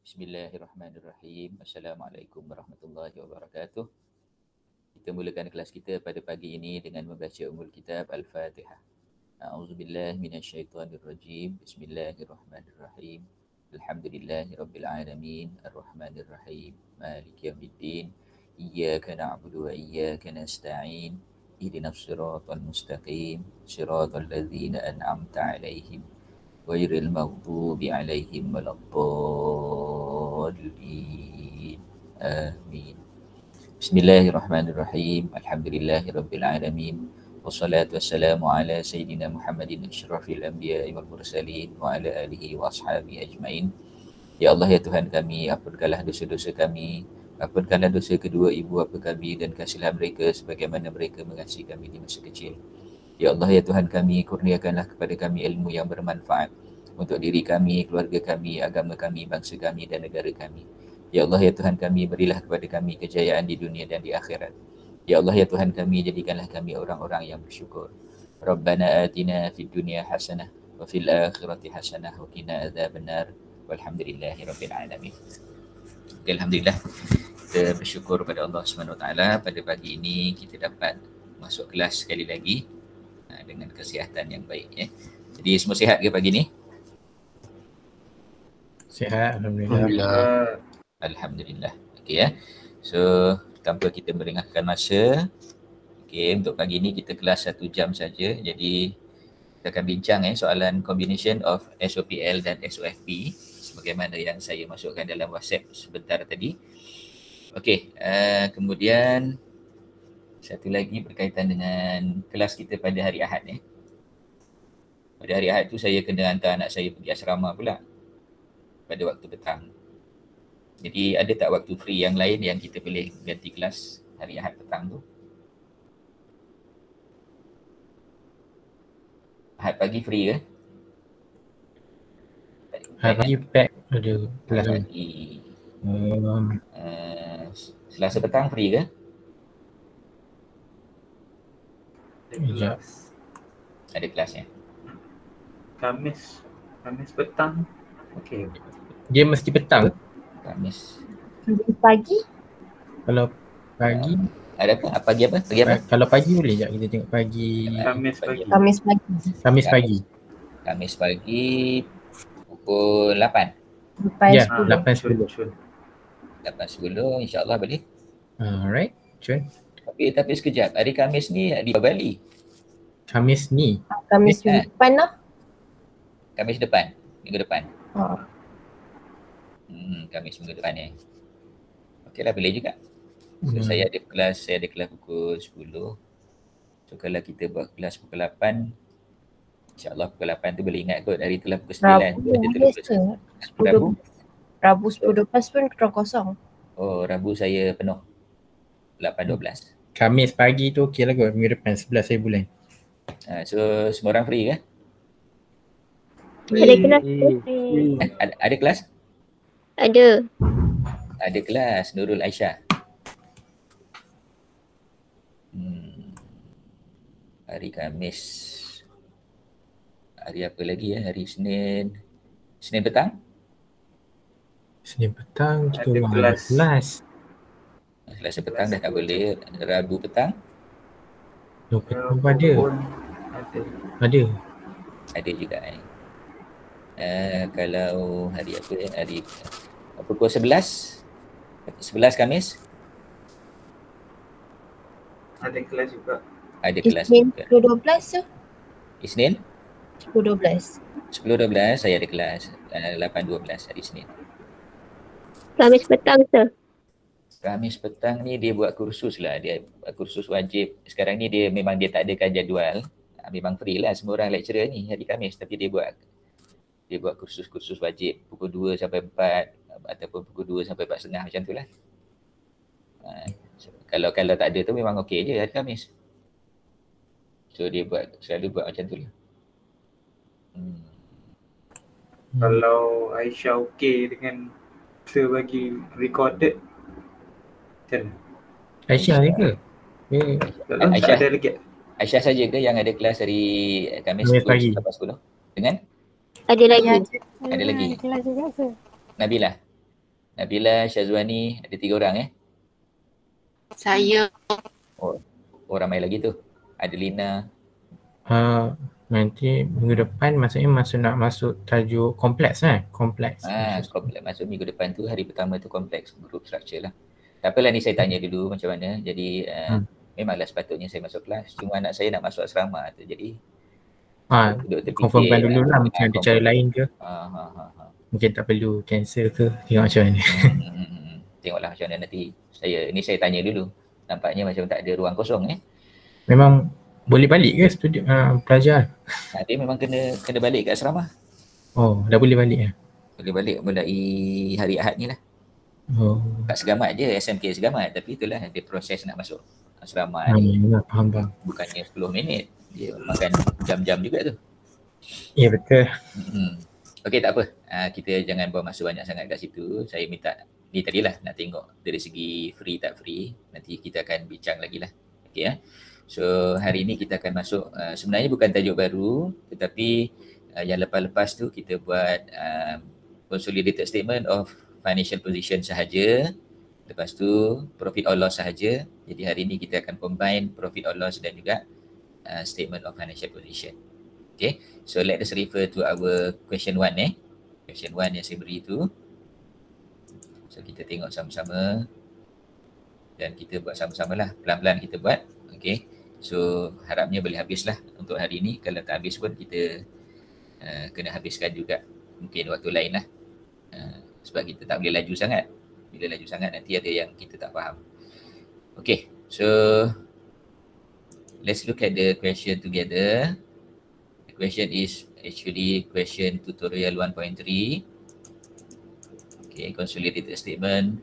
Bismillahirrahmanirrahim. Assalamualaikum warahmatullahi wabarakatuh. Kita mulakan kelas kita pada pagi ini dengan membaca Ummul Kitab Al-Fatihah. A'udzubillahi minasyaitonirrajim. Bismillahirrahmanirrahim. Alhamdulillahirabbil alamin, arrahmanirrahim, maliki yaumiddin. Iyyaka na'budu wa iyyaka nasta'in. Ihdinas siratal mustaqim, siratal ladzina an'amta 'alaihim ghairil maghdubi 'alaihim waladdallin. Amin. Bismillahirrahmanirrahim. Alhamdulillahirabbil alamin. Wassalatu wassalamu ala sayyidina Muhammadin asyrafil anbiya'i wal mursalin wa ala alihi wa ashabihi ajmain. Ya Allah, ya Tuhan kami, ampunkanlah dosa-dosa kami, ampunkanlah dosa kedua ibu bapa kami dan kasihlah mereka sebagaimana mereka mengasihi kami di masa kecil. Ya Allah, ya Tuhan kami, kurniakanlah kepada kami ilmu yang bermanfaat untuk diri kami, keluarga kami, agama kami, bangsa kami dan negara kami. Ya Allah, ya Tuhan kami, berilah kepada kami kejayaan di dunia dan di akhirat. Ya Allah, ya Tuhan kami, jadikanlah kami orang-orang yang bersyukur. Rabbana atina fid dunya hasanah wa fil akhirati hasanah wa qina adzabannar. Walhamdulillahirabbil alamin. Okay, alhamdulillah, kita bersyukur pada Allah SWT pada pagi ini kita dapat masuk kelas sekali lagi dengan kesihatan yang baik ya. Jadi semua sihat ke pagi ni? Sihat, alhamdulillah. Alhamdulillah. Okey ya. So tanpa kita merengahkan masa, okey, untuk pagi ni kita kelas 1 jam saja. Jadi kita akan bincang soalan combination of SOPL dan SOFP sebagaimana yang saya masukkan dalam WhatsApp sebentar tadi. Okey, kemudian satu lagi berkaitan dengan kelas kita pada hari Ahad ni. Pada hari Ahad tu saya kena hantar anak saya pergi asrama pula pada waktu petang. Jadi ada tak waktu free yang lain yang kita boleh ganti kelas hari Ahad petang tu? Ahad pagi free ke? Ahad pagi pack ada kelas pagi. Selasa petang free ke? Sekejap. Ada kelas ya? Khamis petang. Okey. Dia mesti petang. Khamis. Pagi? Kalau pagi ada apa? Pagi apa? Pagi apa? Kalau pagi boleh sekejap kita tengok pagi. Khamis pagi. Khamis pagi pukul 8. Ya, 8.10. 8.10 insya-Allah boleh. Alright, Cun. Tapi sekejap, hari Khamis ni di Bali. Khamis ni? Khamis depan lah. Khamis depan, minggu depan. Oh. Khamis minggu depan ni. Okeylah, boleh juga. So saya ada kelas pukul 10. So kalau kita buat kelas pukul 8, insya-Allah pukul 8 tu boleh ingat kot, hari itulah pukul 9. Rabu 10.12 pun kurang kosong. Oh, Rabu saya penuh 8.12. Khamis pagi tu okey lah kot, minggu depan 11 bulan. So semua orang free ke? Ada kelas? Ada kelas? Ada. Ada kelas Nurul Aisyah. Hari Khamis. Hari apa lagi ya? Hari Senin. Senin petang? Senin petang kita ada kelas. Selasa petang dah tak boleh. Rabu petang? Rabu petang ada. Ada juga kalau hari apa ya? Hari pukul 11 Khamis? Ada kelas juga. Ada kelas Isnin juga. 10.12 tu? Isnin? 10.12. 10.12 saya ada kelas. 8.12 hari Isnin. Khamis petang tu? Khamis petang ni dia buat kursus lah. Dia kursus wajib. Sekarang ni dia memang dia tak adakan jadual. Memang free lah semua orang lecturer ni hari Khamis. Tapi dia buat kursus-kursus wajib pukul 2 sampai 4 ataupun pukul 2 sampai 4.30 macam tu lah. Kalau tak ada tu memang okey je hari Khamis. So dia selalu buat macam tu lah. Kalau Aisyah okey dengan kita bagi recorded macam mana? Aisyah ni ke? Aisyah ada lagi. Aisyah saja ke yang ada kelas hari Khamis pagi lepas 10? Dengan? Ada lagi. Ada lagi. Nabilah. Nabila, Syazwani, ada 3 orang Saya. Oh ramai lagi tu. Adelina. Nanti minggu depan maksudnya nak masuk tajuk kompleks kompleks. Kompleks masuk minggu depan tu, hari pertama tu kompleks group structure lah. Tak apalah, ni saya tanya dulu macam mana. Jadi memanglah sepatutnya saya masuk kelas, cuma anak saya nak masuk asrama tu, jadi duduk terfikir, confirmkan dulu lah mungkin ada cara lain ke. Mungkin tak perlu cancel ke, tengok macam mana. Tengoklah macam mana nanti. Saya tanya dulu. Nampaknya macam tak ada ruang kosong Memang boleh balik ke student pelajar? Dia memang kena balik kat asrama. Oh, dah boleh balik Boleh balik mulai hari Ahad ni lah. Kat Segamat je, SMK Segamat. Tapi itulah dia proses nak masuk asrama ni. Faham. Bukannya 10 minit. Dia makan jam-jam juga tu. Ya, betul. Okey, tak apa. Kita jangan bawa masa banyak sangat kat situ. Saya minta ni tadilah nak tengok dari segi free tak free. Nanti kita akan bincang lagi lah. Okey So hari ni kita akan masuk, sebenarnya bukan tajuk baru, tetapi yang lepas-lepas tu kita buat consolidated statement of financial position sahaja. Lepas tu profit or loss sahaja. Jadi hari ni kita akan combine profit or loss dan juga statement of financial position. Okay, so let us refer to our question 1 Question 1 yang saya beri tu. So kita tengok sama-sama dan kita buat sama-sama lah. Pelan-pelan kita buat. Okay, so harapnya boleh habislah untuk hari ni. Kalau tak habis pun kita kena habiskan juga mungkin waktu lain lah. Sebab kita tak boleh laju sangat. Bila laju sangat nanti ada yang kita tak faham. Okay, so let's look at the question together. The question is actually question tutorial 1.3. Okay, consolidated statement,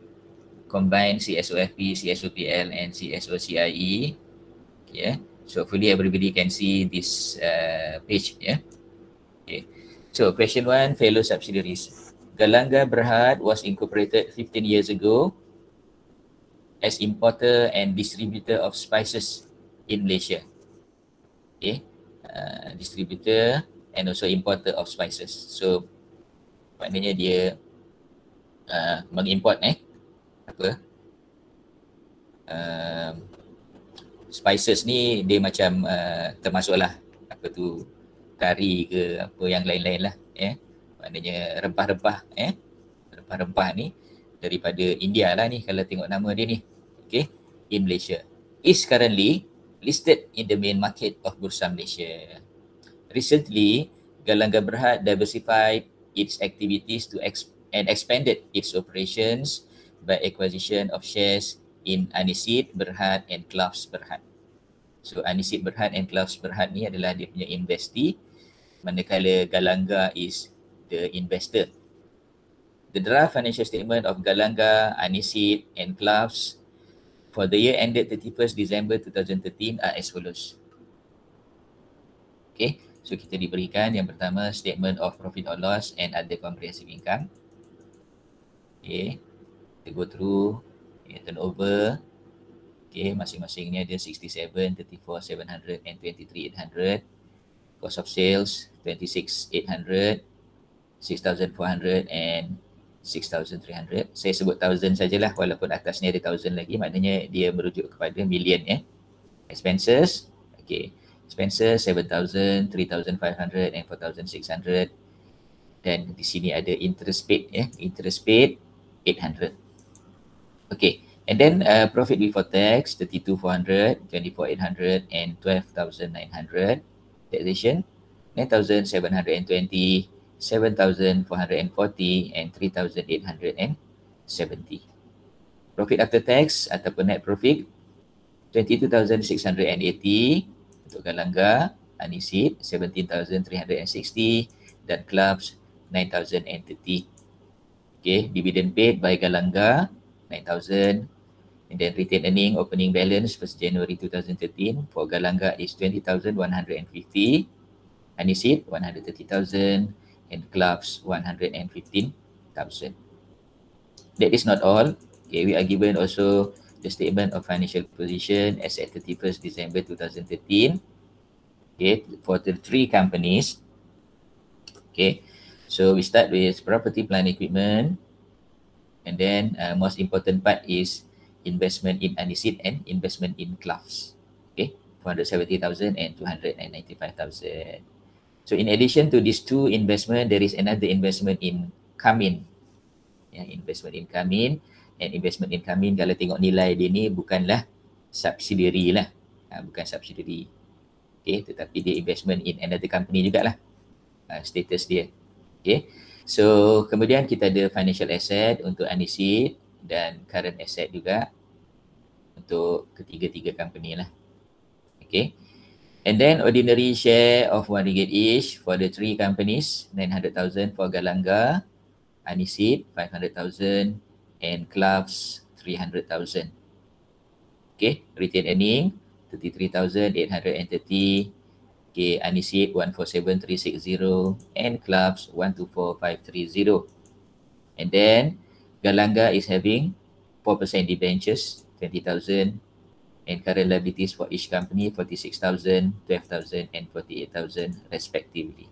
combine CSOFP, CSOPL and CSOCIE. Okay, so hopefully everybody can see this page. Okay, so question 1, fellow subsidiaries. Galanga Berhad was incorporated 15 years ago as importer and distributor of spices in Malaysia. Okay, distributor and also importer of spices. So maknanya dia mengimport spices ni. Dia macam termasuklah apa tu, kari ke apa yang lain-lain lah. Maknanya rempah-rempah rempah-rempah ni daripada India lah ni kalau tengok nama dia ni. Okay, in Malaysia. Is currently listed in the main market of Bursa Malaysia. Recently, Galanga Berhad diversified its activities and expanded its operations by acquisition of shares in Anisid Berhad and Cloughs Berhad. So Anisid Berhad and Cloughs Berhad ni adalah dia punya investee, manakala Galanga is the investor. The draft financial statement of Galanga, Anisid and Cloughs for the year ended 31st December 2013 are as follows. Okay, so kita diberikan yang pertama statement of profit or loss and other comprehensive income. Okay, kita go through turnover. Okay, masing-masing ni ada 67, 34, 700 and 23,800. Cost of sales 26,800, 6,400 and 6,300. Saya sebut thousand sajalah walaupun atas ni ada thousand lagi, maknanya dia merujuk kepada million Expenses, okay, expenses 7,000, 3,500 and 4,600. Dan di sini ada interest paid interest paid 800. Okay, and then profit before tax 32,400, 24,800 and 12,900. Taxation 9,720, 7,440 and 3,870. Profit after tax ataupun net profit 22,680 untuk Galanga, Anisid 17,360 dan Cloughs 9,030. Okay, dividend paid by Galanga 9,000, and then retained earning opening balance 1st January 2013 for Galanga is 20,150, Anisid 130,000 and Cloughs 115,000. That is not all. Okay, we are given also the statement of financial position as at 31st December 2013. Okay, for the 3 companies. Okay, so we start with property, plant, equipment. And then most important part is investment in Anisit and investment in Clouds. Okay, 470,000 and 295,000. So in addition to these two investment, there is another investment in Kamin. Ya, investment in Kamin, and investment in Kamin kalau tengok nilai dia ni bukanlah subsidiary lah. Bukan subsidiary. Okay, tetapi dia investment in another company jugalah. Status dia. Okay. So kemudian kita ada financial asset untuk Anisit dan current asset juga untuk ketiga-tiga company lah. Okay. And then ordinary share of RM1 each for the three companies, 900,000 for Galanga, Anisit 500,000 and Clouds 300,000. Okay, retained earning 33,830. Okay, Anisit 147,360 and Clouds 124,530. And then Galanga is having 4% debentures, 20,000, and current liabilities for each company 46,000, 12,000 and 48,000 respectively.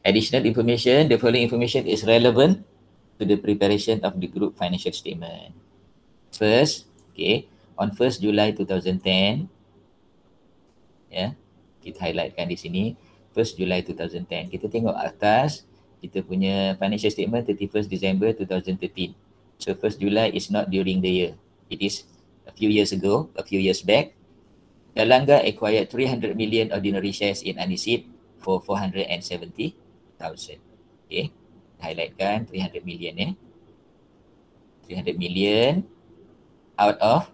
Additional information, the following information is relevant to the preparation of the group financial statement. First, okay, on 1st July 2010, ya, kita highlightkan di sini 1st July 2010. Kita tengok atas, kita punya financial statement 31st December 2013. So 1st July is not during the year. It is a few years ago, a few years back. Galanga acquired 300 million ordinary shares in Anisit for 470,000. Okay, highlightkan 300 million 300 million out of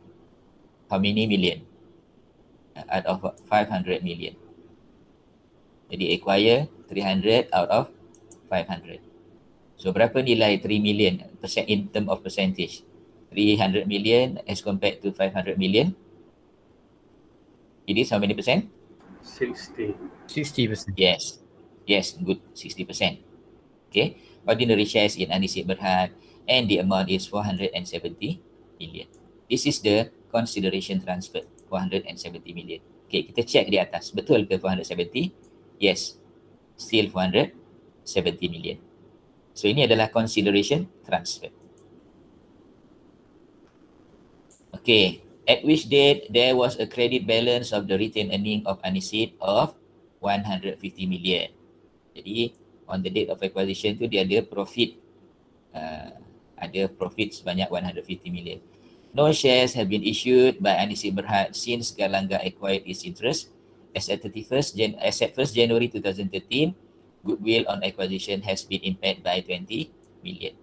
how many million? Out of 500 million. Jadi acquire 300 out of 500. So berapa nilai 3 million percent in term of percentage? 300 million as compared to 500 million. It is how many percent? 60%. Yes. Yes, good. 60%. Okay. Ordinary shares in Anisit Berhad and the amount is 470 million. This is the consideration transfer. 470 million. Okay, kita check di atas. Betul ke 470? Yes. Still 470 million. So ini adalah consideration transfer. Okay. At which date there was a credit balance of the retained earning of Anisit of 150 million. Jadi on the date of acquisition tu dia ada profit. Ada profit sebanyak 150 million. No shares have been issued by Anisit Berhad since Galanga acquired its interest. As at 1st January 2013, goodwill on acquisition has been impaired by 20 million.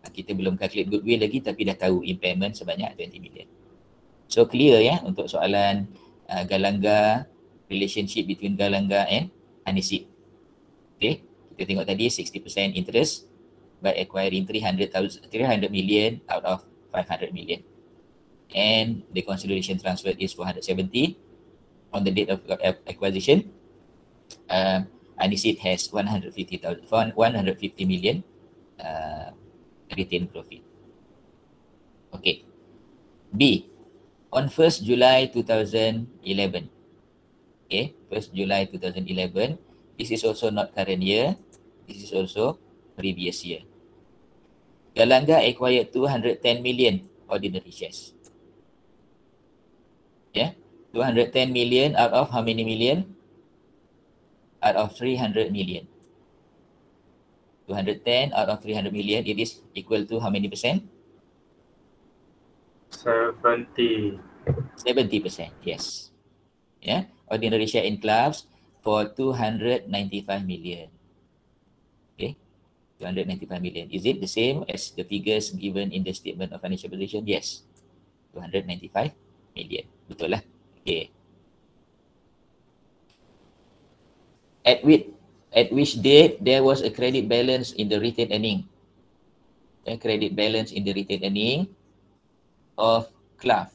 Kita belum calculate goodwill lagi tapi dah tahu impairment sebanyak 20 million. So clear ya untuk soalan Galanga, relationship between Galanga and Anisit. Okay, kita tengok tadi 60% interest by acquiring 300 million out of 500 million. And the consideration transfer is 470 on the date of acquisition. Anisit has 150 million retained profit. Okay. B. On 1st July 2011. Okay, 1st July 2011. This is also not current year. This is also previous year. Galanga acquired 210 million ordinary shares. Yeah, 210 million out of how many million? Out of 300 million. 210 out of 300 million, it is equal to how many percent? 70%. 70%, yes. Yeah, ordinary share in Clouds for 295 million. Okay, 295 million. Is it the same as the figures given in the statement of financial position? Yes, 295 million. Betul lah. Okay. At which date there was a credit balance in the retained earning? A credit balance in the retained earning of Cloud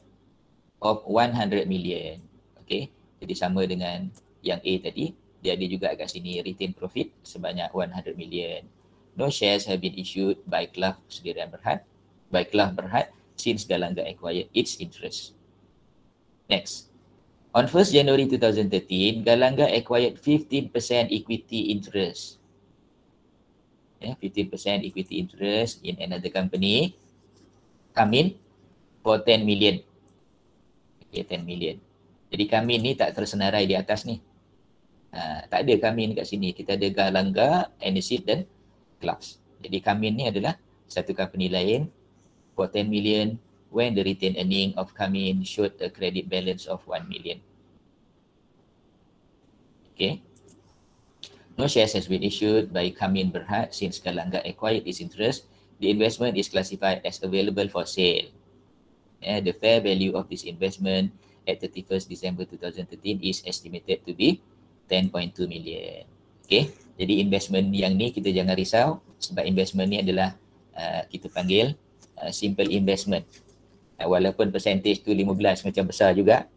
of 100 million. Okay. Jadi sama dengan yang A tadi. Dia ada juga kat sini retained profit sebanyak 100 million. No shares have been issued by Cloud Sdn Berhad since Galanga acquired its interest. Next. On 1st January 2013, Galanga acquired 15% equity interest. 15% equity interest in another company come in for 10 million. Okay, 10 million. Jadi come in ni tak tersenarai di atas ni. Tak ada come in kat sini. Kita ada Galangar, Aniseed dan Clubs. Jadi come in ni adalah satu company lain for 10 million when the retained earning of come in showed a credit balance of 1 million. Okay. No shares has been issued by Kamin Berhad since Galangar acquired its interest. The investment is classified as available for sale. The fair value of this investment at 31st December 2013 is estimated to be 10.2 million. Okay. Jadi investment yang ni kita jangan risau sebab investment ni adalah kita panggil simple investment. Walaupun percentage tu 15 macam besar juga,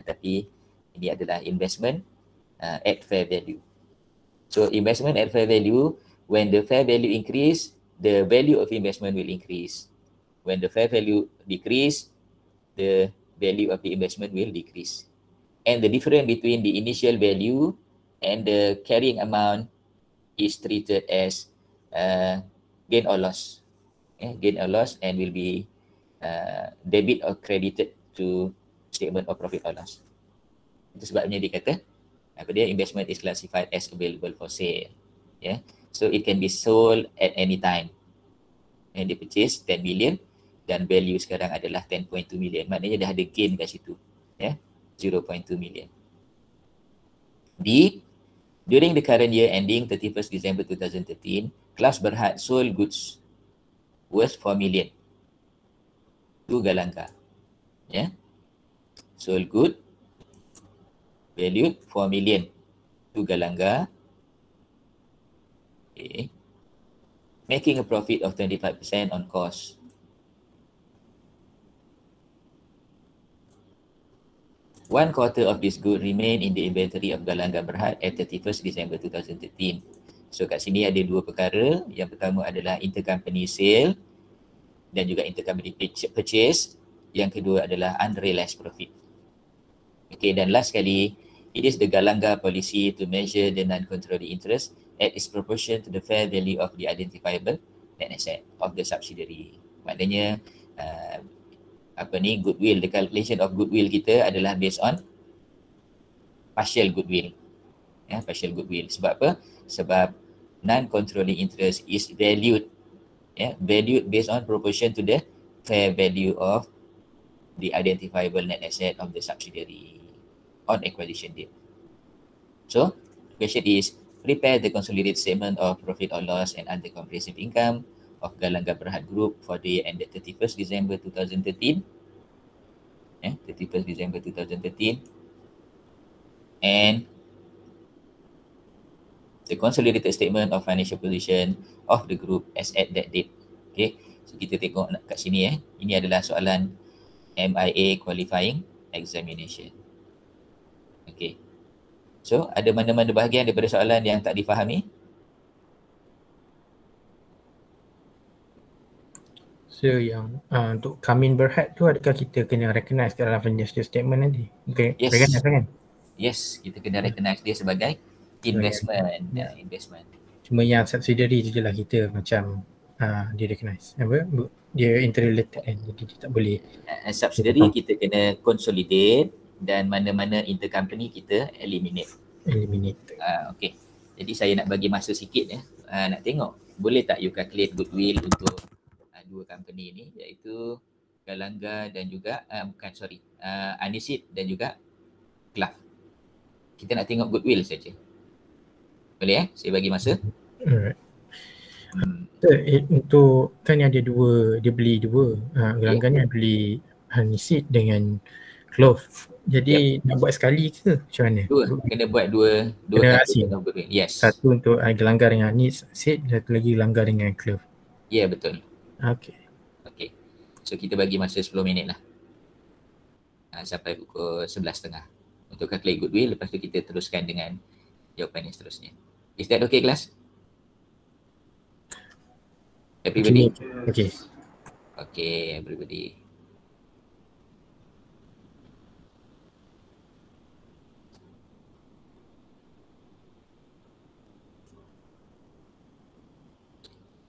tapi ini adalah investment at fair value. So investment at fair value, when the fair value increase, the value of investment will increase. When the fair value decrease, the value of the investment will decrease. And the difference between the initial value and the carrying amount is treated as gain or loss. Gain or loss and will be debit or credited to statement of profit or loss. Itu sebabnya dia kata investment is classified as available for sale. So it can be sold at any time. And they purchase 10 million dan value sekarang adalah 10.2 million. Maknanya dah ada gain kat situ. 0.2 million. D. During the current year ending 31st December 2013, Clubs Berhad sold goods worth 4 million to Galangar. Sold good valued 4 million to Galangar. Okay. Making a profit of 25% on cost. One quarter of this good remain in the inventory of Galangar Berhad at 31st December 2013. So kat sini ada dua perkara. Yang pertama adalah intercompany sale dan juga intercompany purchase. Yang kedua adalah unrealized profit. Okay, dan last sekali, it is the Galangar policy to measure the non-controlling interest at its proportion to the fair value of the identifiable net asset of the subsidiary. Maknanya goodwill, the calculation of goodwill kita adalah based on partial goodwill. Partial goodwill. Sebab apa? Sebab non-controlling interest is valued valued based on proportion to the fair value of the identifiable net asset of the subsidiary on acquisition date. So, the question is, prepare the consolidated statement of profit or loss and other comprehensive income of Galangar Berhad Group for the year ended 31st December 2013. 31st December 2013. And the consolidated statement of financial position of the group as at that date. Okay, so kita tengok kat sini Ini adalah soalan MIA qualifying examination. Okay. So, ada mana-mana bahagian daripada soalan yang tak difahami? So, yang untuk Kamin Berhad tu, adakah kita kena recognize dalam financial statement nanti? Okay. Yes. Recognize kan? Yes, kita kena recognize dia sebagai investment. Investment. Cuma yang subsidiary tu je lah kita macam dia recognize. Dia interrelated kan, jadi dia tak boleh. Subsidiary kita kena consolidate dan mana-mana intercompany kita eliminate. Okay. Jadi saya nak bagi masa sikit nak tengok boleh tak you calculate goodwill untuk dua company ni, iaitu Galangar dan juga Aniseed dan juga Club. Kita nak tengok goodwill saja. Boleh saya bagi masa? Alright. Untuk kan ada dua, dia beli dua. Galangar ni beli Aniseed dengan Clove. Jadi nak buat sekali ke macam mana? Kena buat dua kali goodwill. Yes. Satu untuk Galangar dengan Aniseed, satu lagi Galangar dengan Clove. Ya, betul. Okay. So kita bagi masa 10 minit lah. Sampai pukul 11.30 untuk calculate goodwill. Lepas tu kita teruskan dengan jawapan yang seterusnya. Is that okay, kelas? Everybody? Okay, everybody.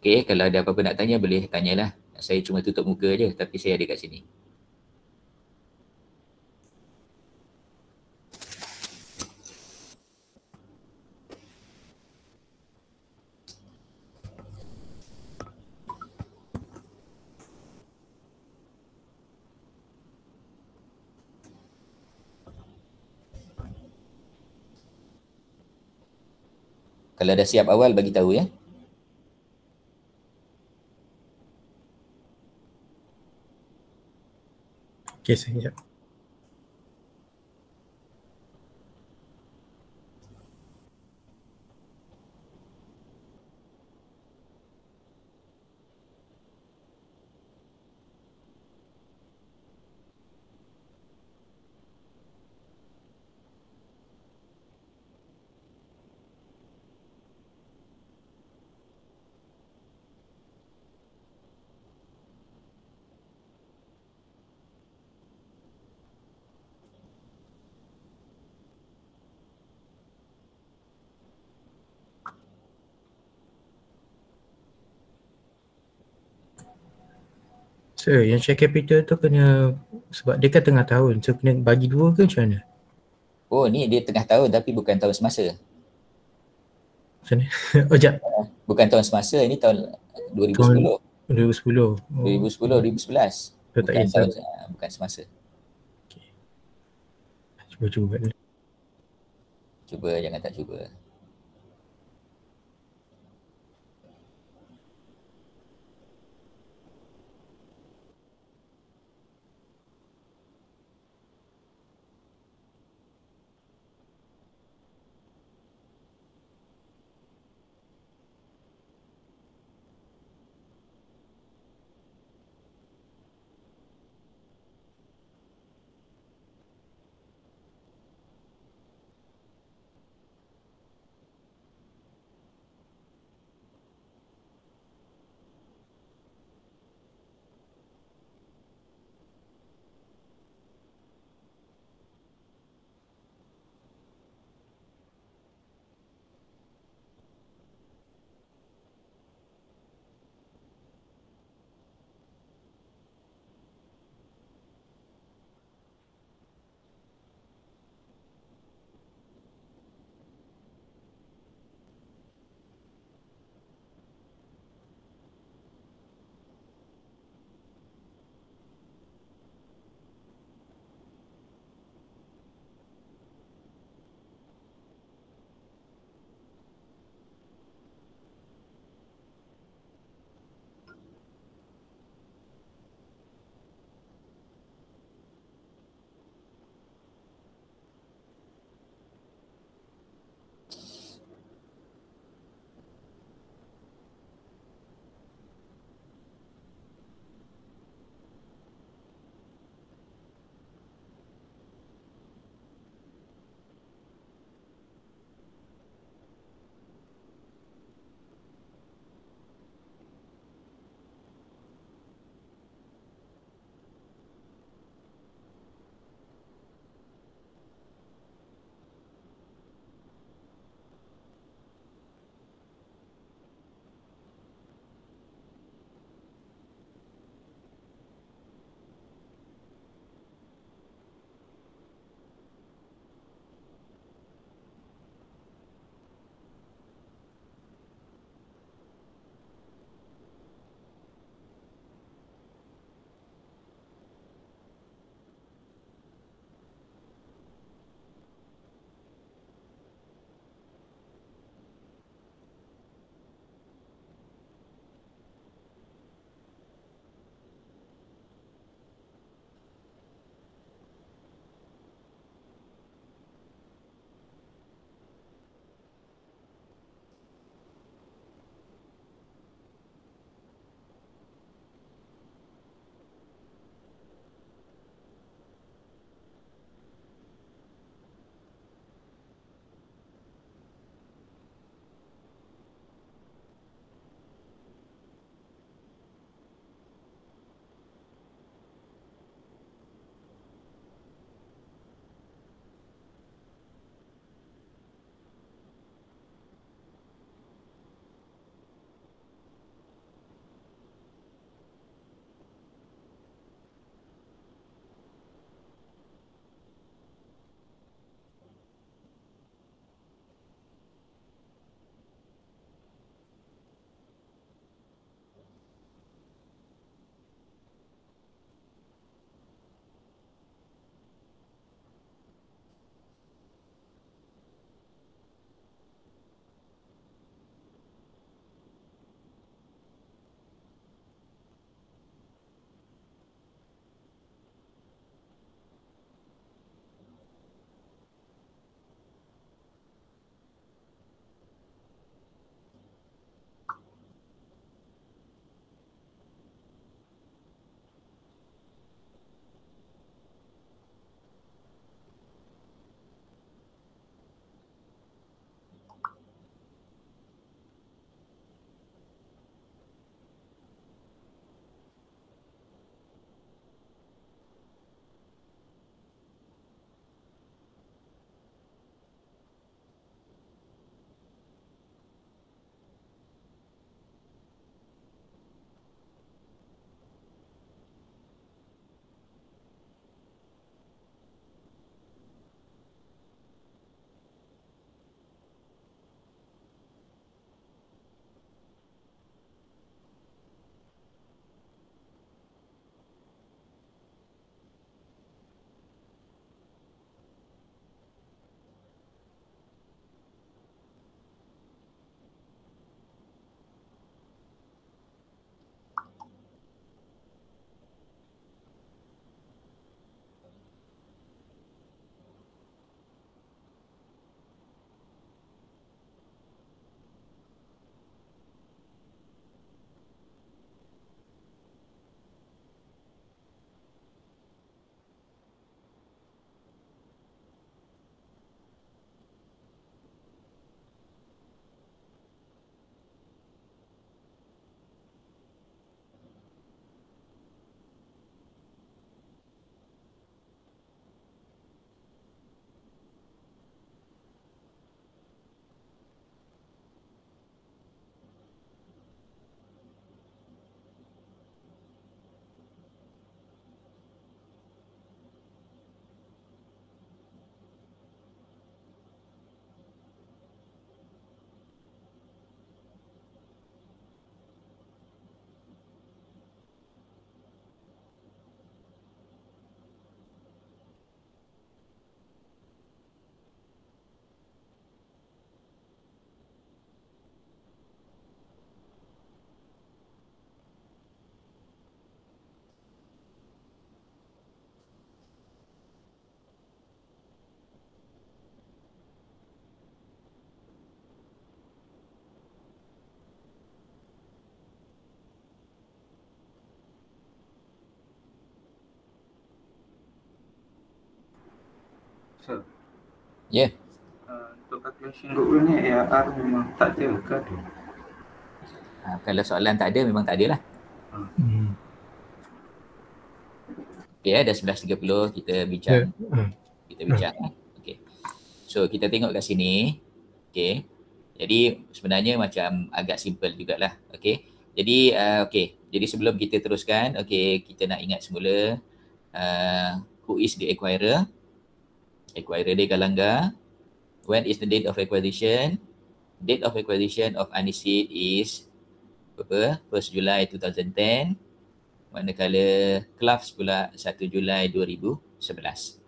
Okey, kalau ada apa-apa nak tanya boleh tanyalah. Saya cuma tutup muka je tapi saya ada kat sini. Kalau dah siap awal bagi tahu ya. Okay, saya. So, yang share capital tu kena, sebab dia kan tengah tahun, so kena bagi 2 ke macam mana? Oh, ni dia tengah tahun tapi bukan tahun semasa. Macam mana? Oh, sekejap. Bukan tahun semasa, ini tahun 2010. Tahun 2010. 2010, 2011. So, tak Bukan kisah. tahun, bukan semasa. Cuba-cuba dulu. Cuba, jangan tak cuba. So, Ya. untuk calculation goodwill ni ARR memang tak ada ke ada? Kalau soalan tak ada, memang tak ada lah. Okay, dah 11.30 kita bincang. Kita bincang. Okay. So, kita tengok kat sini. Okay. Jadi, sebenarnya macam agak simple jugalah. Okay. Jadi, okay. Jadi, sebelum kita teruskan, okay, kita nak ingat semula who is the acquirer? Acquirer dia Galanga. When is the date of acquisition? Date of acquisition of Aniseed is 1 Julai 2010. Manakala Cloughs pula 1 Julai 2011.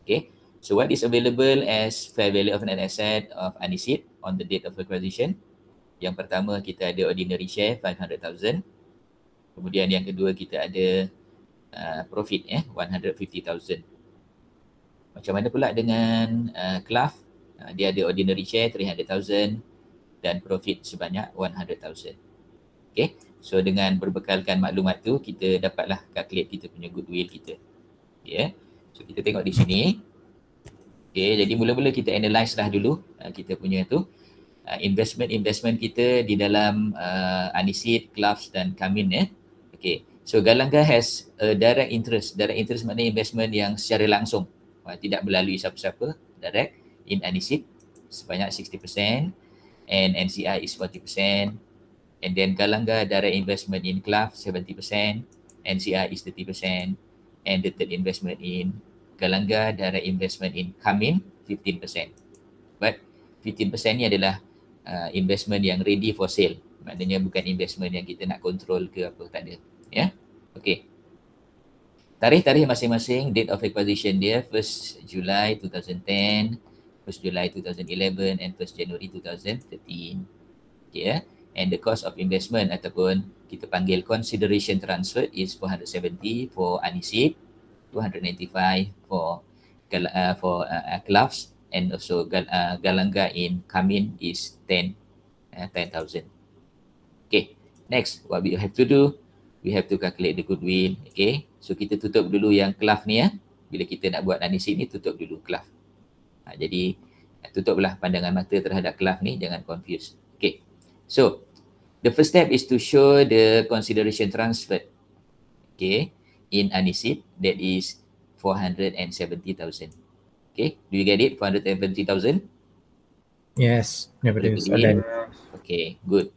Okay. So what is available as fair value of net asset of Aniseed on the date of acquisition? Yang pertama kita ada ordinary share 500,000. Kemudian yang kedua kita ada profit 150,000. Macam mana pula dengan Clough? Dia ada ordinary share 300,000 dan profit sebanyak 100,000. Okay. So dengan berbekalkan maklumat tu kita dapatlah calculate kita punya goodwill kita. Ya. So kita tengok di sini. Okay, jadi mula-mula kita analyse lah dulu kita punya tu investment kita di dalam Aniseed, Cloughs dan Kamin. Okay. So Galanga has a direct interest. Direct interest maknanya investment yang secara langsung, tidak melalui siapa-siapa, direct in Aniseed sebanyak 60% and NCI is 40%. And then Galanga direct investment in Cloughs 70%, NCI is 30%, and the third investment in Galanga direct investment in Kamin 15%. But 15% ni adalah investment yang ready for sale. Maknanya bukan investment yang kita nak control ke apa, tak ada. Ya. Okay. Tarikh-tarikh masing-masing, date of acquisition dia 1 Julai 2010, 1 Julai 2011 and 1 January 2013. Okay. And the cost of investment ataupun kita panggil consideration transfer is 470 for Aniseed, 295 for Cloughs, and also Galanga in Kamin is 10,000. Okay, next what we have to do, we have to calculate the goodwill. Okay, so kita tutup dulu yang Clough ni ya. Bila kita nak buat Aniseed ni, tutup dulu Clough. Jadi tutuplah pandangan mata terhadap Clough ni, jangan confuse. Okay, so the first step is to show the consideration transfer. Okay, in Aniseed, that is 470,000. Okay, do you get it? 470,000? Yes, daripada Boleh soalan. Okay, good.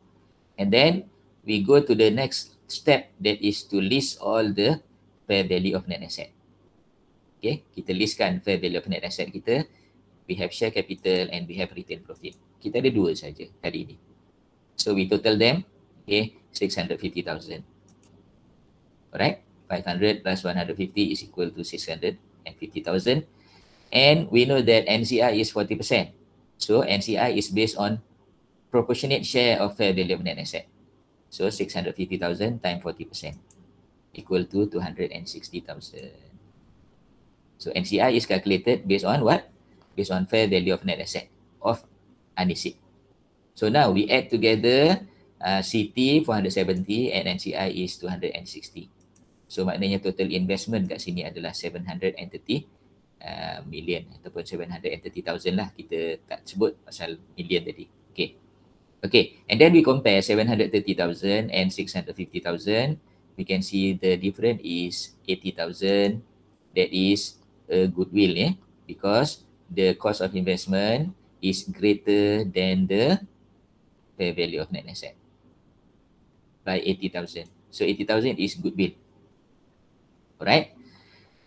And then we go to the next step, that is to list all the fair value of net asset. Okay, kita listkan fair value of net asset kita. We have share capital and we have retained profit. Kita ada dua saja kali ini. So we total them, okay, 650,000. Alright, 500 plus 150 is equal to 650,000. And we know that NCI is 40%. So NCI is based on proportionate share of fair value of net asset. So 650,000 times 40% equal to 260,000. So NCI is calculated based on what? Based on fair value of net asset of Aniseed. So now we add together CT 470 and NCI is 260. So maknanya total investment kat sini adalah 730 million ataupun 730,000 lah. Kita tak sebut pasal million tadi. Okay. Okay. And then we compare 730,000 and 650,000. We can see the difference is 80,000. That is a goodwill, because the cost of investment is greater than the fair value of net asset by 80,000. So 80,000 is goodwill. Alright.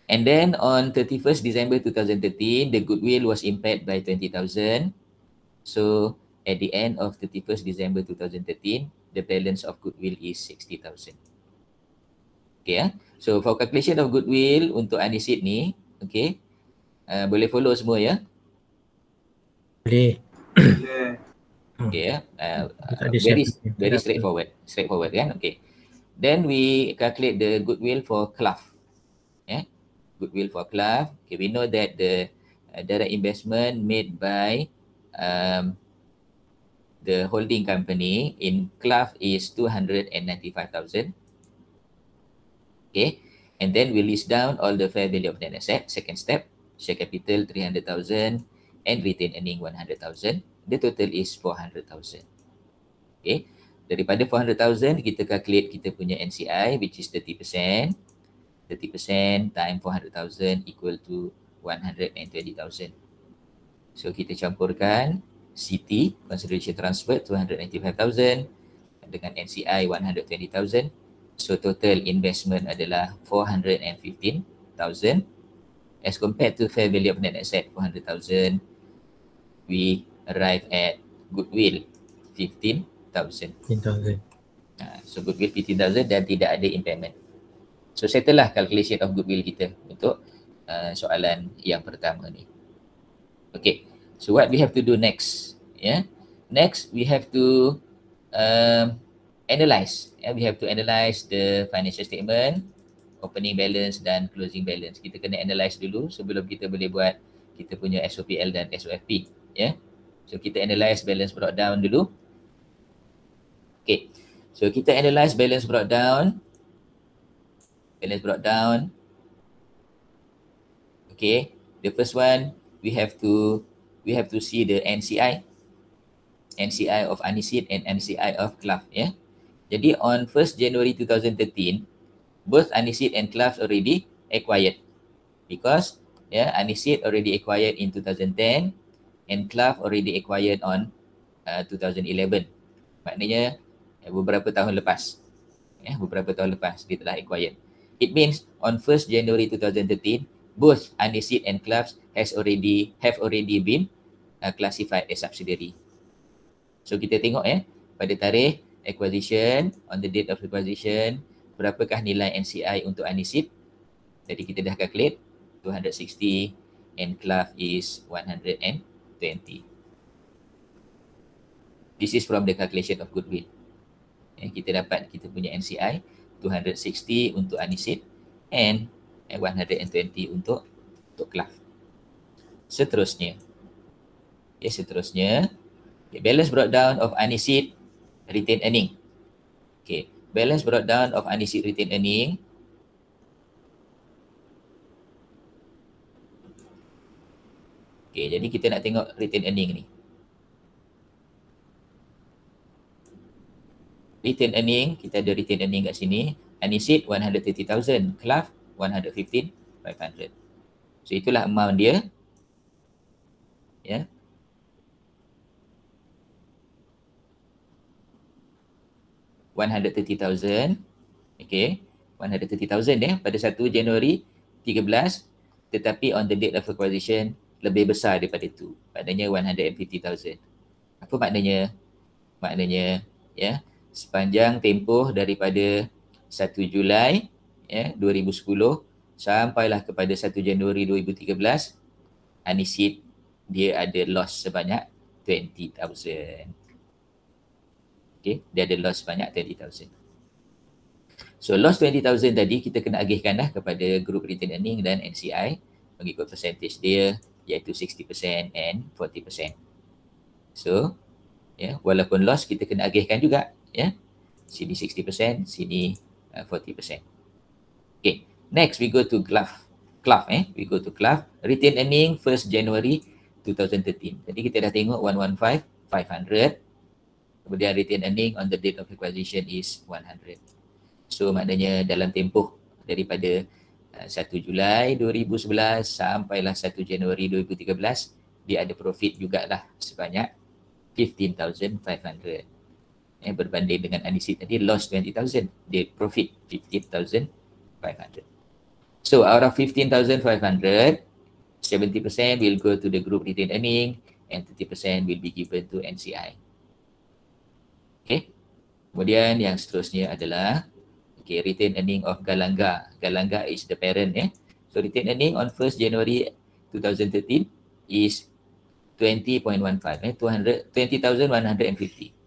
And then on 31st December 2013, the goodwill was impaired by 20,000. So at the end of 31st December 2013, the balance of goodwill is 60,000. Okay. So for calculation of goodwill untuk Aniseed ni, okay, boleh follow semua ya? Boleh. Okay, very straightforward kan? Okay. Then we calculate the goodwill for Clough. Goodwill for Clough. Okay, we know that the direct investment made by the holding company in Clough is 295,000. Okay, and then we list down all the fair value of net asset. Second step, share capital 300,000 and retain earning 100,000. The total is 400,000. Okay. Daripada 400,000 kita calculate kita punya NCI which is 30%. 30% time 400,000 equal to 120,000. So kita campurkan CT, consideration transfer 295,000 dengan NCI 120,000. So total investment adalah 415,000 as compared to fair value of net asset 400,000. We arrive at goodwill 15,000. 15,000. So goodwill 15,000 dan tidak ada impairment. So settle lah calculation of goodwill kita untuk soalan yang pertama ni. Okay, so what we have to do next? Next we have to analyze. We have to analyze the financial statement, opening balance dan closing balance. Kita kena analyze dulu sebelum kita boleh buat kita punya SOPL dan SOFP. So kita analyze balance brought down dulu. Okay, so kita analyze balance brought down. Okay, the first one we have to see the NCI of Anisit and NCI of Clough. Jadi on 1st January 2013, both Anisit and Clough already acquired because Anisit already acquired in 2010 and Clough already acquired on 2011. Maknanya beberapa tahun lepas. Beberapa tahun lepas dia telah acquired. It means on 1st January 2013, both Anisit and Clough have already been classified as subsidiary. So kita tengok pada tarikh acquisition, on the date of acquisition, berapakah nilai NCI untuk Anisit? Jadi kita dah calculate 260 and Clough is 120. This is from the calculation of goodwill. Kita dapat kita punya NCI 260 untuk Anisit and 120 untuk Clough. Seterusnya, balance brought down of Anisit retained earning. Okay, balance brought down of Anisit retained earning. Okay, jadi kita nak tengok retained earning ni. Retained earning, kita ada retained earning kat sini. Anisit 130,000, Clough 115,500. So itulah amount dia. 130,000. Okay, 130,000 pada 1 Januari 13, tetapi on the date of acquisition lebih besar daripada itu. Maknanya 150,000. Apa maknanya? Maknanya sepanjang tempoh daripada 1 Julai 2010 sampailah kepada 1 Januari 2013, Anisit dia ada loss sebanyak 20,000. Okay, dia ada loss sebanyak 20,000. So loss 20,000 tadi kita kena agihkan dah kepada group retained earning dan NCI mengikut percentage dia iaitu 60% and 40%. So walaupun loss kita kena agihkan juga. Sini 60%, sini 40%. Okay, next we go to Clough. We go to Clough. Retained earning 1st January 2013. Jadi kita dah tengok 115,500. Kemudian retained earning on the date of acquisition is 100. So maknanya dalam tempoh daripada 1 Julai 2011 sampailah 1 Januari 2013, dia ada profit jugalah sebanyak 15,500. Berbanding dengan Anisit tadi loss 20,000, dia profit 15,500. So out of 15,500, 70% will go to the group retained earning and 30% will be given to NCI. Okay. Kemudian yang seterusnya adalah retained earning of Galanga. Galanga is the parent. So retained earning on 1st January 2013 is 20.15, 20,150.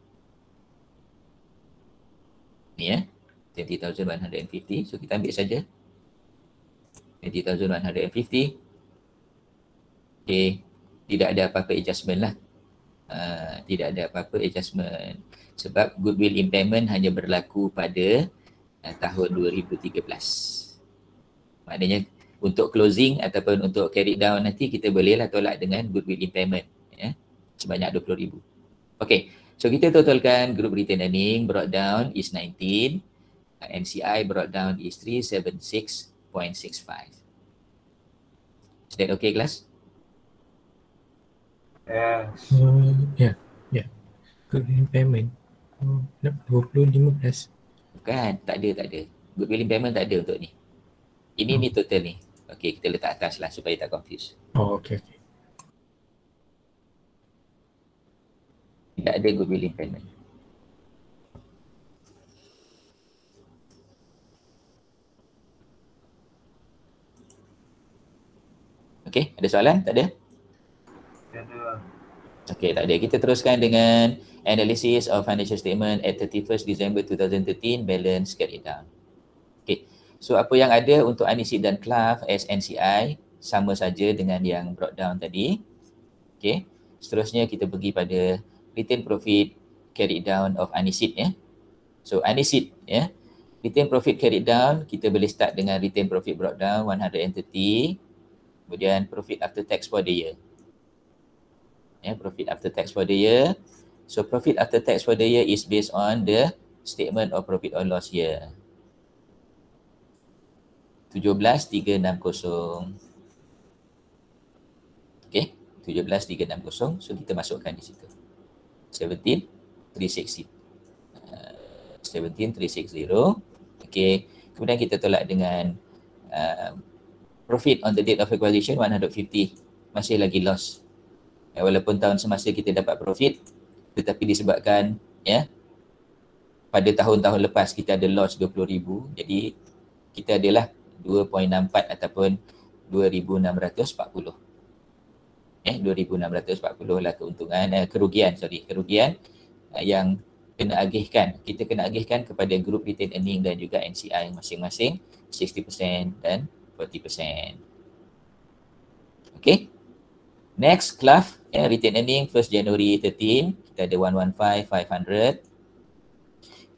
Ni 20,150. So kita ambil saja 20,150. Okay, tidak ada apa-apa adjustment lah. Tidak ada apa-apa adjustment sebab goodwill impairment hanya berlaku pada tahun 2013. Maknanya Untuk closing ataupun untuk carry down nanti kita bolehlah tolak dengan goodwill impairment sebanyak 20,000. Okay, so kita totalkan group retained earning brought down is 19, NCI brought down is 376.65. Is that okay, kelas? Yes. Ya. Goodwill impairment. 2015. Bukan, tak ada. Goodwill impairment tak ada untuk ni. Ini ni total ni. Okay, kita letak atas lah supaya tak confuse. Oh, okey. Tidak ada goodwill impairment. Okay, ada soalan? Tak ada? Ada. Okay, tak ada. Kita teruskan dengan analysis of financial statement at 31st December 2013, balance carried down. Okay, so apa yang ada untuk Anisid dan Clough as NCI sama saja dengan yang brought down tadi. Okay, seterusnya kita pergi pada return profit carried down of Anisid ya. So Anisid ya, return profit carried down, kita boleh start dengan return profit brought down 130, kemudian profit after tax for the year. Ya, profit after tax for the year. So profit after tax for the year is based on the statement of profit or loss year. 17,360. Okay, 17,360. So kita masukkan di situ. 17,360. 17,360. Okay, kemudian kita tolak dengan profit on the date of acquisition 150. Masih lagi loss. Walaupun tahun semasa kita dapat profit, tetapi disebabkan ya pada tahun-tahun lepas kita ada loss 20,000, jadi kita adalah 2.64 ataupun 2,640. 2,640 lah keuntungan, kerugian yang kena agihkan. Kita kena agihkan kepada group retained earning dan juga NCI masing-masing 60% dan 40%. Okay. Next, Clough, retained earning 1st January 13, kita ada 115,500.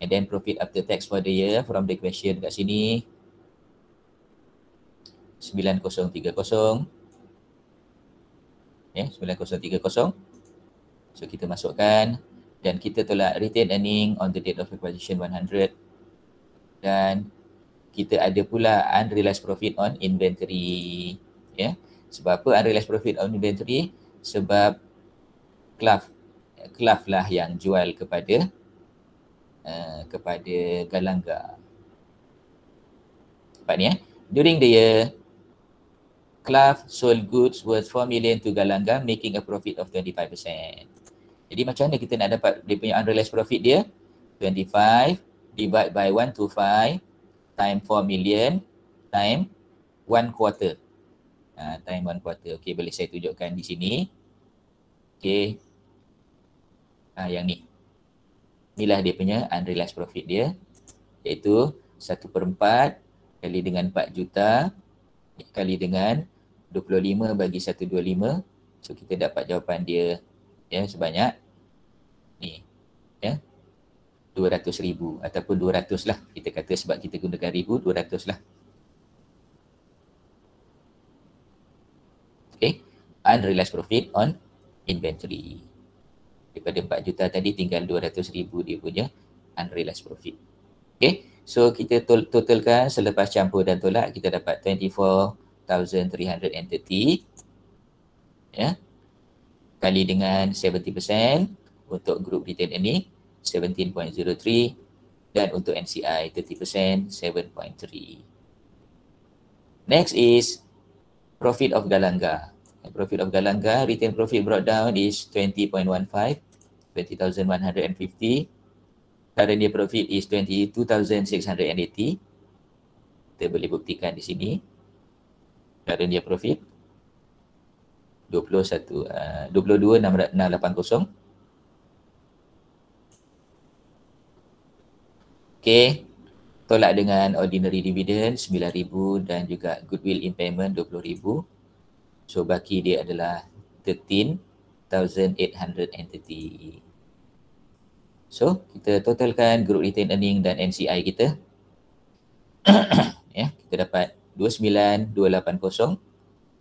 And then profit after tax for the year from the question kat sini 9030. 9030. So kita masukkan dan kita tolak retained earning on the date of acquisition 100. Dan kita ada pula unrealized profit on inventory. Ya. Sebab apa unrealized profit on inventory? Sebab Clough lah yang jual kepada Galangga. Nampak ni During the year, Clough sold goods worth 4 million to Galangga, making a profit of 25%. Jadi macam mana kita nak dapat dia punya unrealized profit dia? 25 divide by 125 time 4 million time 1 quarter. Time 1 quarter. Okay, boleh saya tunjukkan di sini. Okay. Yang ni. Inilah dia punya unrealized profit dia. Iaitu 1/4 kali dengan 4 juta kali dengan 25 bagi 125. So kita dapat jawapan dia sebanyak ni 200,000 ataupun 200 lah. Kita kata sebab kita gunakan ribu, 200 lah. Okay, unrealized profit on inventory. Daripada 4 juta tadi tinggal 200,000 dia punya unrealized profit. Okay, so kita totalkan selepas campur dan tolak kita dapat 24,330 kali dengan 70% untuk group retained earning 17.03 dan untuk NCI 30% 7.3. Next is profit of Galangga. Profit of Galangga, return profit brought down is 20.15, 20,150. Current year profit is 22,680. Kita boleh buktikan di sini. Current year profit 22,680. Okay, tolak dengan ordinary dividend 9,000 dan juga goodwill impairment 20,000. So baki dia adalah 13,830. So kita totalkan group retained earning dan NCI kita. Kita dapat 29280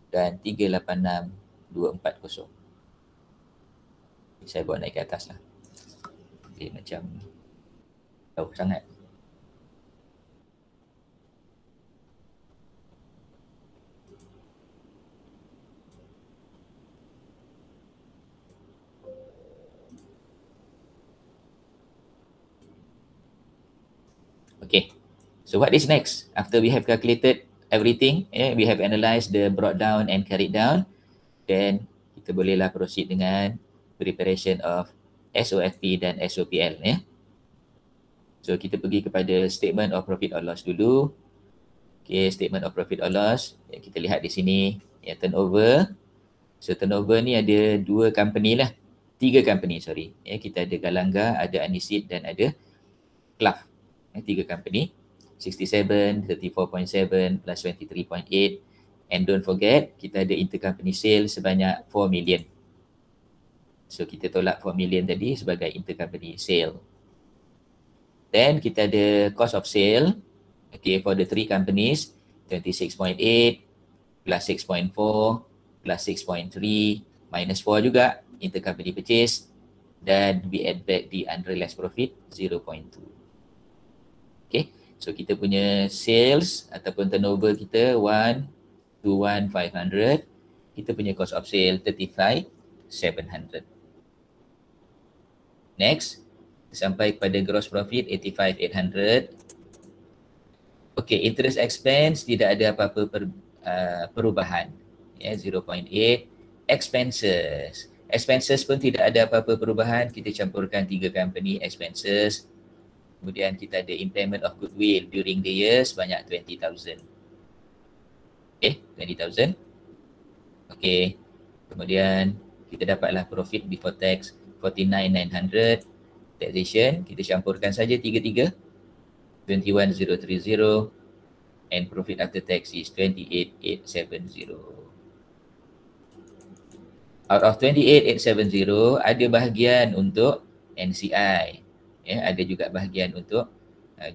dan 386240. Saya buat naik ke atas lah. Dia macam jauh sangat. Okay. So what is next? After we have calculated everything, we have analysed the brought down and carried down, then kita bolehlah proceed dengan preparation of SOFP dan SOPL. So kita pergi kepada statement of profit or loss dulu. Okay, statement of profit or loss. Kita lihat di sini, turnover. So turnover ni ada 3 company. Kita ada Galanga, ada Anisid dan ada Clough. 3 company. 67, 34.7 plus 23.8. And don't forget, kita ada intercompany sale sebanyak 4 million. So kita tolak 4 million tadi sebagai intercompany sale. Then kita ada cost of sale. Okay, for the 3 companies, 26.8 plus 6.4 plus 6.3 minus 4 juga intercompany purchase, dan we add back the unrealized profit 0.2. Okay, so kita punya sales ataupun turnover kita 121,500. Kita punya cost of sale 35,700. Next, sampai kepada gross profit 85,800. Okay, interest expense tidak ada apa-apa perubahan. 0.8. Expenses pun tidak ada apa-apa perubahan. Kita campurkan 3 company expenses. Kemudian kita ada impairment of goodwill during the year sebanyak 20,000. Okay, 20,000. Okay, kemudian kita dapatlah profit before tax 49,900. Taxation, kita campurkan saja 3-3. 21,030 and profit after tax is 28,870. Out of 28,870, ada bahagian untuk NCI. Ada juga bahagian untuk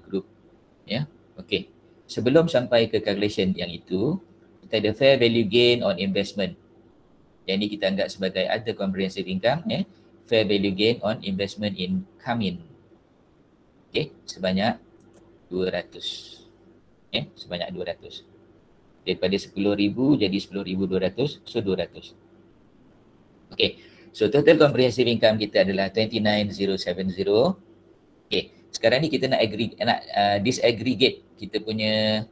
group. Okay. Sebelum sampai ke calculation yang itu, kita ada fair value gain on investment. Yang ini kita anggap sebagai other comprehensive income. Fair value gain on investment in Kamin. Okay, sebanyak 200. Sebanyak 200. Daripada 10,000 jadi 10,200, so 200. Okay, so total comprehensive income kita adalah 29,070. Okay, sekarang ni kita nak disaggregate kita punya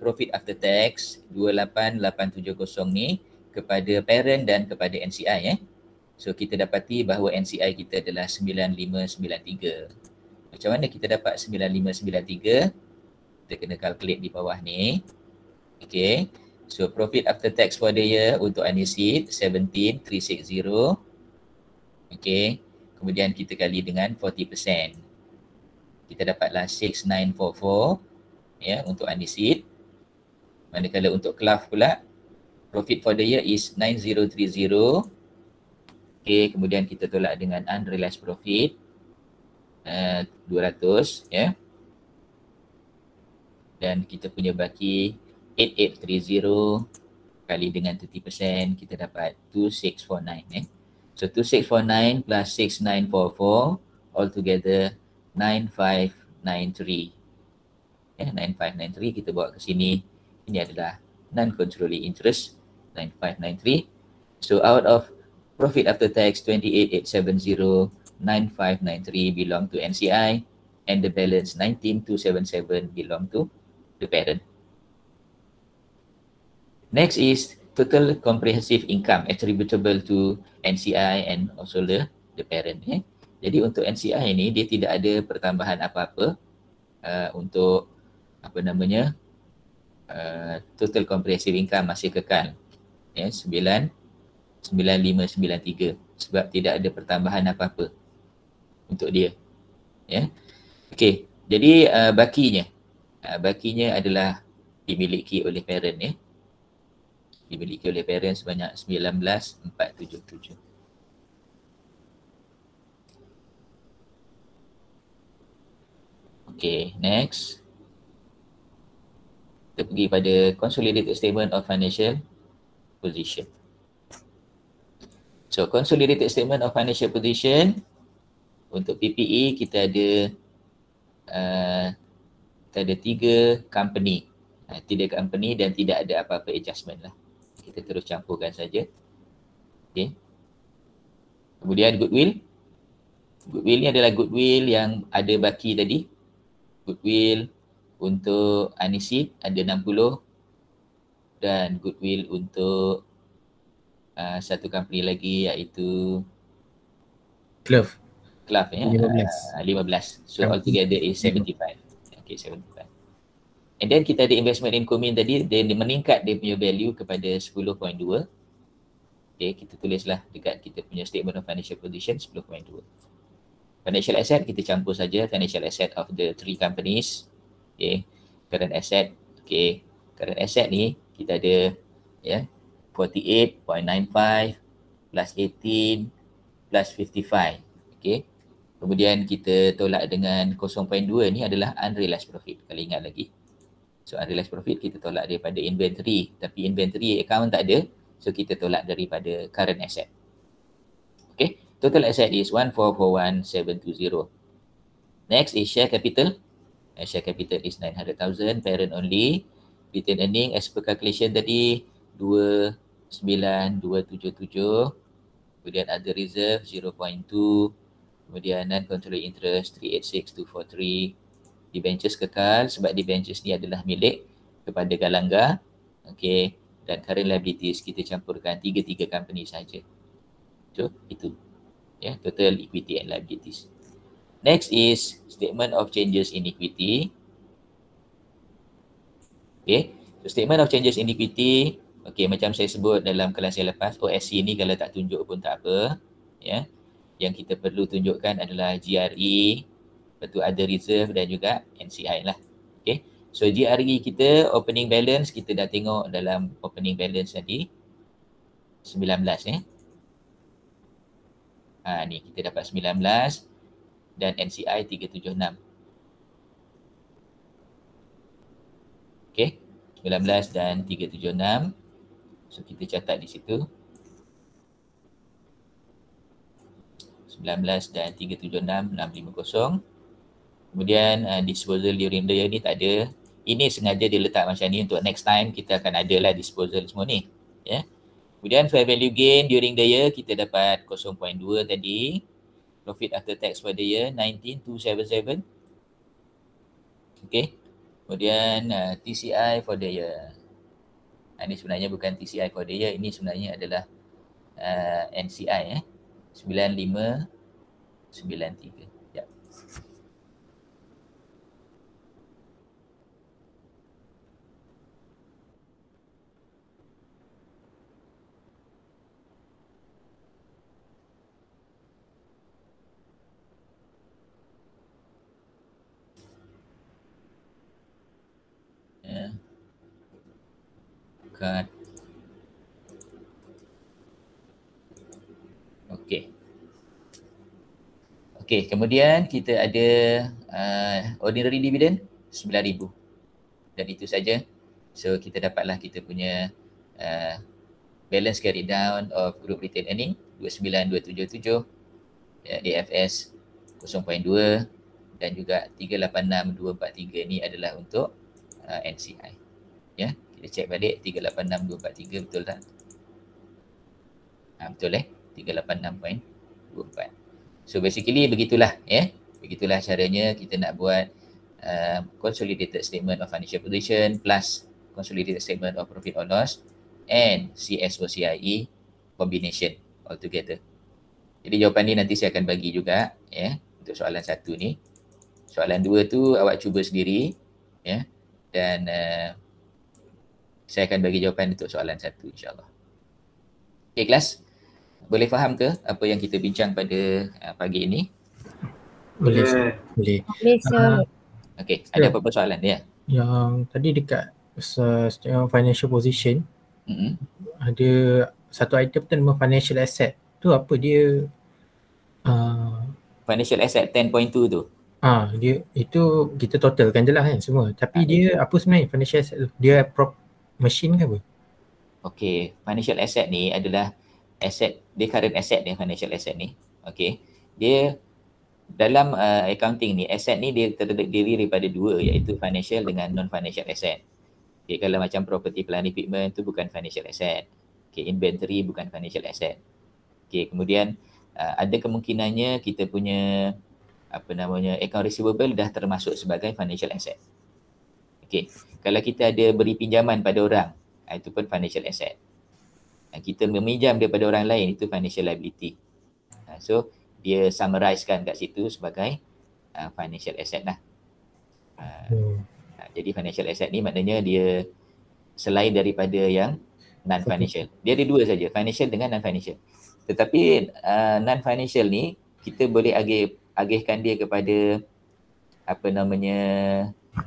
profit after tax 28,870 ni kepada parent dan kepada NCI. So kita dapati bahawa NCI kita adalah 9593. Macam mana kita dapat 9593? Kita kena calculate di bawah ni. Okay, so profit after tax for the year untuk Anisid 17,360. Okay, kemudian kita kali dengan 40%. Kita dapatlah 6,944 untuk Anisid. Manakala untuk Clough pula, profit for the year is 9,030. Okay, kemudian kita tolak dengan unrealized profit 200. Dan kita punya baki 8830 kali dengan 30%, kita dapat 2649. So 2649 plus 6944 altogether 9593. 9593 kita bawa ke sini. Ini adalah non-controlling interest 9593. So out of profit after tax 28,870, 9593 belong to NCI and the balance 19,277 belong to the parent. Next is total comprehensive income attributable to NCI and also the parent. Jadi untuk NCI ini dia tidak ada pertambahan apa-apa untuk total comprehensive income masih kekal 9,9593 sebab tidak ada pertambahan apa-apa untuk dia. Okey, jadi bakinya adalah dimiliki oleh parent dimiliki oleh parent sebanyak 19,477. Okay, next. Kita pergi pada Consolidated Statement of Financial Position. So, Consolidated Statement of Financial Position untuk PPE kita ada 3 company. 3 company dan tidak ada apa-apa adjustment lah. Kita terus campurkan saja. Okay. Kemudian goodwill. Goodwill ni adalah goodwill yang ada baki tadi. Goodwill untuk Anisid ada 60 dan goodwill untuk satu company lagi iaitu Clove. Clough ya. 15. So altogether is 75. Okay, 75. And then kita ada investment in Comin tadi, dia meningkat dia punya value kepada 10.2. Okay, kita tulislah dekat kita punya statement of financial position 10.2. Financial asset kita campur saja financial asset of the 3 companies. Okay, current asset. Okay, current asset ni kita ada 48.95 plus 18 plus 55. Okay. Kemudian kita tolak dengan 0.2 ni adalah unrealized profit. Kalau ingat lagi. So unrealized profit kita tolak daripada inventory. Tapi inventory account tak ada. So kita tolak daripada current asset. Okay. Total asset is 1441720. Next is share capital. Share capital is 900,000. Parent only. Retained earning as per calculation tadi 29277. Kemudian other reserve 0.2. Kemudian non-controlling interest 386243. Debentures kekal sebab debentures ni adalah milik kepada Galangga. Okey, dan current liabilities kita campurkan 3 company saja. So itu total equity and liabilities. Next is statement of changes in equity. Okay, so statement of changes in equity. Okay, macam saya sebut dalam kelas yang lepas, OSC ni kalau tak tunjuk pun tak apa. Yang kita perlu tunjukkan adalah GRE, lepas tu ada reserve dan juga NCI lah. Okay, so GRE kita opening balance kita dah tengok dalam opening balance tadi 19 ni kita dapat 19 dan NCI 376. Okay, 19 dan 376. So kita catat di situ. 19 dan 376 650. Kemudian disposal during the year ni tak ada. Ini sengaja dia letak macam ni untuk next time kita akan ada lah disposal semua ni. Kemudian fair value gain during the year kita dapat 0.2 tadi. Profit after tax for the year 19277. Okay. Kemudian TCI for the year. Ini sebenarnya bukan TCI for the year, ini sebenarnya adalah NCI 9593. Ya. Cut. Okey. Okey, kemudian kita ada ordinary dividend 9,000. Dan itu saja. So kita dapatlah kita punya balance carry down of group retained earning 29277, DFS 0.2 dan juga 386243 ni adalah untuk NCI. Kita cek balik 386243 betul tak? Betul 386.24. So basically begitulah begitulah caranya kita nak buat consolidated statement of financial position plus consolidated statement of profit or loss and CSOCIE combination altogether. Jadi jawapan ni nanti saya akan bagi juga untuk soalan 1 ni. Soalan 2 tu awak cuba sendiri dan saya akan bagi jawapan untuk soalan 1 insyaAllah. Okay kelas, boleh faham ke apa yang kita bincang pada pagi ini? Boleh. Okay, ada apa-apa soalan dia? Yang tadi dekat financial position, ada satu item tu nama financial asset. Tu apa dia? Financial asset 10.2 tu. Dia itu kita totalkan je lah kan semua. Tapi dia apa sebenarnya financial asset tu? Dia machine ke apa? Okay, financial asset ni adalah asset, dia current asset ni, financial asset ni. Okay, dia dalam accounting ni, asset ni dia terdiri daripada dua, iaitu financial dengan non-financial asset. Okay, kalau macam property, plant, equipment tu bukan financial asset. Okay, inventory bukan financial asset. Okay, kemudian ada kemungkinannya kita punya account receivable dah termasuk sebagai financial asset. Okay, kalau kita ada beri pinjaman pada orang, itu pun financial asset. Kita meminjam daripada orang lain, itu financial liability. So, dia summarizekan kat situ sebagai financial asset lah. Jadi financial asset ni maknanya dia selain daripada yang non-financial. Dia ada dua saja, financial dengan non-financial. Tetapi non-financial ni kita boleh agihkan dia kepada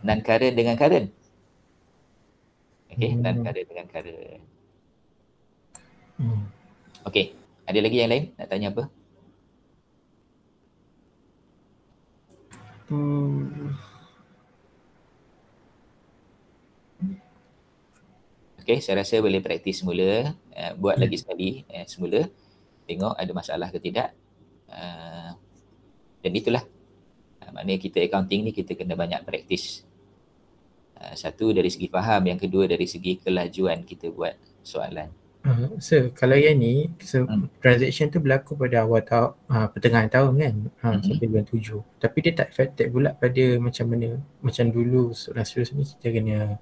non-current dengan current. Okay, non-current dengan current. Okay, ada lagi yang lain nak tanya apa? Okay, saya rasa boleh praktis semula. Buat lagi sekali semula. Tengok ada masalah ke tidak. Dan itulah. Maknanya kita accounting ni kita kena banyak praktis. Satu dari segi faham, yang kedua dari segi kelajuan kita buat soalan. Kalau yang ni transaction tu berlaku pada awal tahun, pertengahan tahun kan, sampai bulan 7. Tapi dia tak affected pula pada macam mana, macam dulu setelah ni kita kena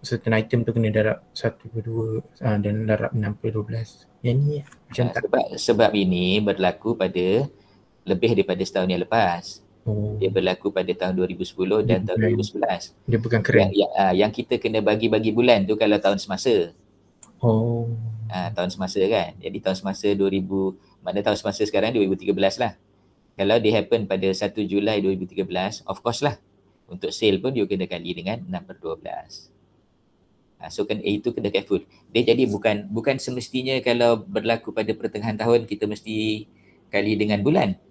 certain item tu kena darab 1/2 dan darab 6/12. Yang ni macam tak. Sebab ini berlaku pada lebih daripada setahun yang lepas. Dia berlaku pada tahun 2010 dan tahun 2011. Dia bukan keren. Yang kita kena bagi bulan tu kalau tahun semasa. Tahun semasa kan. Jadi tahun semasa 2000, maknanya tahun semasa sekarang 2013 lah. Kalau dia happen pada 1 Julai 2013, of course lah. Untuk sale pun dia kena kali dengan 6/12. So itu kena careful. Dia jadi bukan semestinya kalau berlaku pada pertengahan tahun kita mesti kali dengan bulan.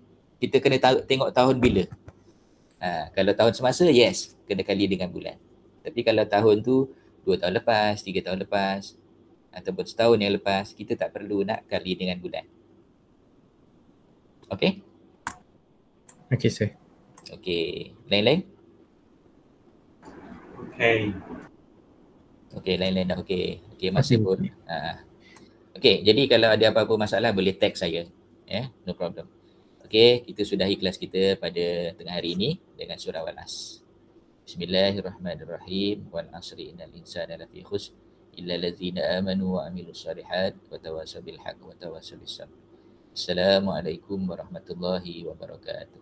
Kita kena tengok tahun bila. Kalau tahun semasa, yes, kena kali dengan bulan. Tapi kalau tahun tu 2 tahun lepas, 3 tahun lepas, ataupun setahun yang lepas, kita tak perlu nak kali dengan bulan. Okay? Okay, sir. Okay. Lain-lain? Okay, lain-lain dah okay. Okay, masa pun. Okay, jadi kalau ada apa-apa masalah boleh tag saya. No problem. Okay, kita sudahi kelas kita pada tengah hari ini dengan surah Wal-As. Bismillahirrahmanirrahim. Wal asri innal insana lafi khusr illa allazina amanu wa amilus solihat wa tawassaw bil haqq wa tawassaw bis sabr. Assalamualaikum warahmatullahi wabarakatuh.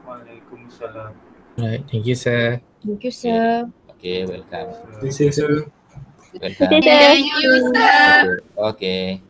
Waalaikumsalam. Right, thank you, sir. Thank you, sir. Okay, welcome. Thank you, sir. Welcome. Thank you, sir. Okay.